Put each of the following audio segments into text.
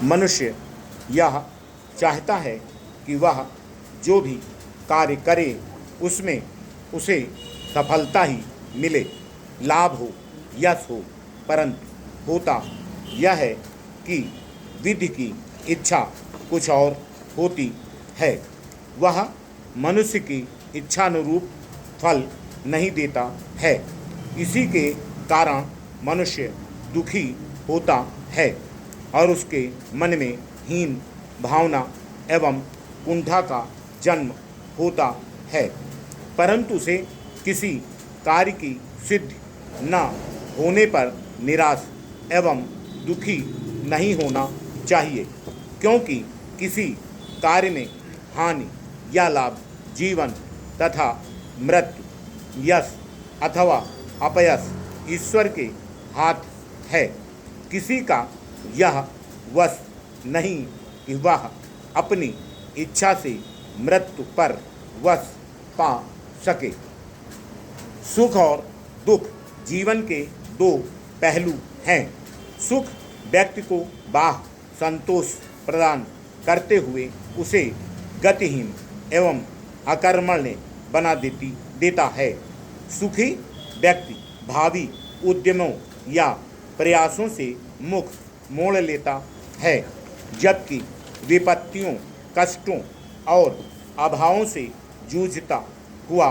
मनुष्य यह चाहता है कि वह जो भी कार्य करे उसमें उसे सफलता ही मिले, लाभ हो, यश हो, परंतु होता यह है कि विधि की इच्छा कुछ और होती है। वह मनुष्य की इच्छानुरूप फल नहीं देता है। इसी के कारण मनुष्य दुखी होता है और उसके मन में हीन भावना एवं कुंठा का जन्म होता है। परंतु उसे किसी कार्य की सिद्धि न होने पर निराश एवं दुखी नहीं होना चाहिए, क्योंकि किसी कार्य में हानि या लाभ जीवन तथा मृत्यु, यश अथवा अपयश ईश्वर के हाथ है। किसी का यह वश नहीं कि वह अपनी इच्छा से मृत्यु पर वश पा सके। सुख और दुख जीवन के दो पहलू हैं। सुख व्यक्ति को बाह्य संतोष प्रदान करते हुए उसे गतिहीन एवं अकर्मण्य बना देता है। सुखी व्यक्ति भावी उद्यमों या प्रयासों से मुख मोड़ लेता है, जबकि विपत्तियों, कष्टों और अभावों से जूझता हुआ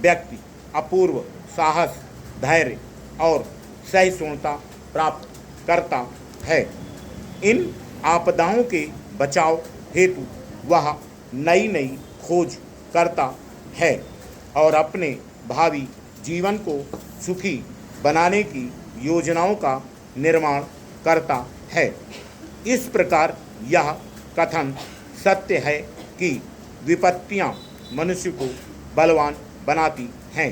व्यक्ति अपूर्व साहस, धैर्य और सहिष्णुता प्राप्त करता है। इन आपदाओं के बचाव हेतु वह नई नई खोज करता है और अपने भावी जीवन को सुखी बनाने की योजनाओं का निर्माण करता है। इस प्रकार यह कथन सत्य है कि विपत्तियां मनुष्य को बलवान बनाती हैं।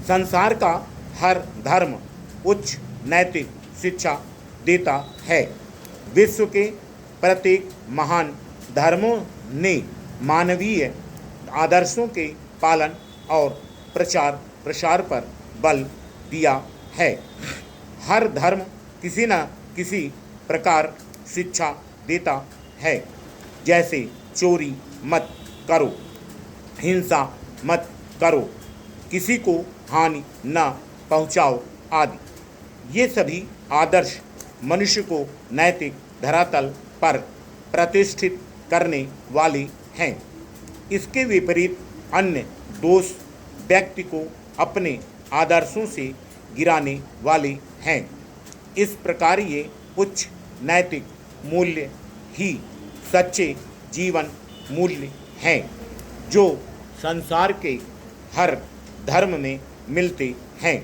संसार का हर धर्म उच्च नैतिक शिक्षा देता है। विश्व के प्रत्येक महान धर्मों ने मानवीय आदर्शों के पालन और प्रचार प्रसार पर बल दिया है। हर धर्म किसी न किसी प्रकार शिक्षा देता है, जैसे चोरी मत करो, हिंसा मत करो, किसी को हानि न पहुंचाओ आदि। ये सभी आदर्श मनुष्य को नैतिक धरातल पर प्रतिष्ठित करने वाले हैं। इसके विपरीत अन्य दोष व्यक्ति को अपने आदर्शों से गिराने वाले हैं। इस प्रकार ये उच्च नैतिक मूल्य ही सच्चे जीवन मूल्य हैं, जो संसार के हर धर्म में मिलते हैं।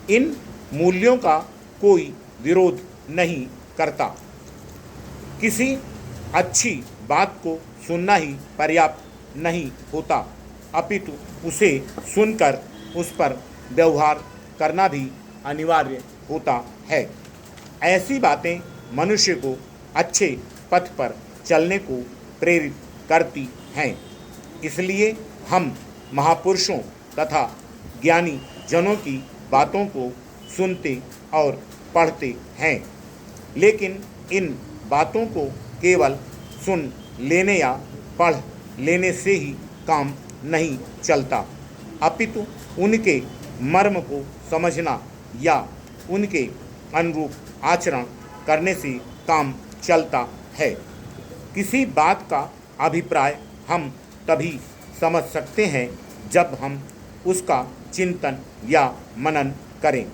इन मूल्यों का कोई विरोध नहीं करता। किसी अच्छी बात को सुनना ही पर्याप्त नहीं होता, अपितु उसे सुनकर उस पर व्यवहार करना भी अनिवार्य होता है। ऐसी बातें मनुष्य को अच्छे पथ पर चलने को प्रेरित करती हैं। इसलिए हम महापुरुषों तथा ज्ञानी जनों की बातों को सुनते और पढ़ते हैं, लेकिन इन बातों को केवल सुन लेने या पढ़ लेने से ही काम नहीं चलता, अपितु उनके मर्म को समझना या उनके अनुरूप आचरण करने से काम चलता है। किसी बात का अभिप्राय हम तभी समझ सकते हैं जब हम उसका चिंतन या मनन करें।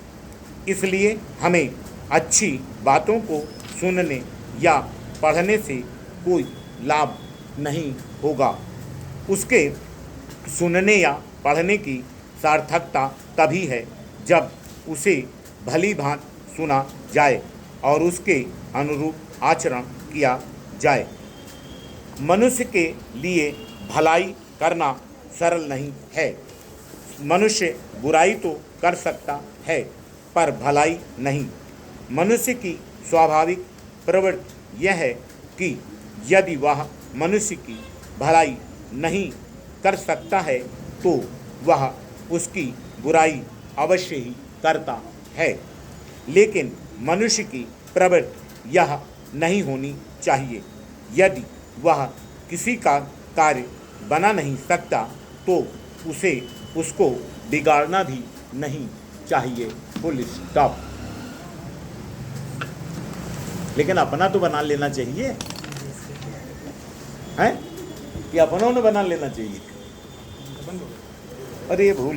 इसलिए हमें अच्छी बातों को सुनने या पढ़ने से कोई लाभ नहीं होगा। उसके सुनने या पढ़ने की सार्थकता तभी है जब उसे भली भांति सुना जाए और उसके अनुरूप आचरण किया जाए। मनुष्य के लिए भलाई करना सरल नहीं है। मनुष्य बुराई तो कर सकता है पर भलाई नहीं। मनुष्य की स्वाभाविक प्रवृत्ति यह है कि यदि वह मनुष्य की भलाई नहीं कर सकता है तो वह उसकी बुराई अवश्य ही करता है। लेकिन मनुष्य की प्रवृत्ति यह नहीं होनी चाहिए। यदि वह किसी का कार्य बना नहीं सकता तो उसको बिगाड़ना भी नहीं चाहिए। Full stop. लेकिन अपना तो बना लेना चाहिए, हैं कि अपनों ने बना लेना चाहिए। अरे भूल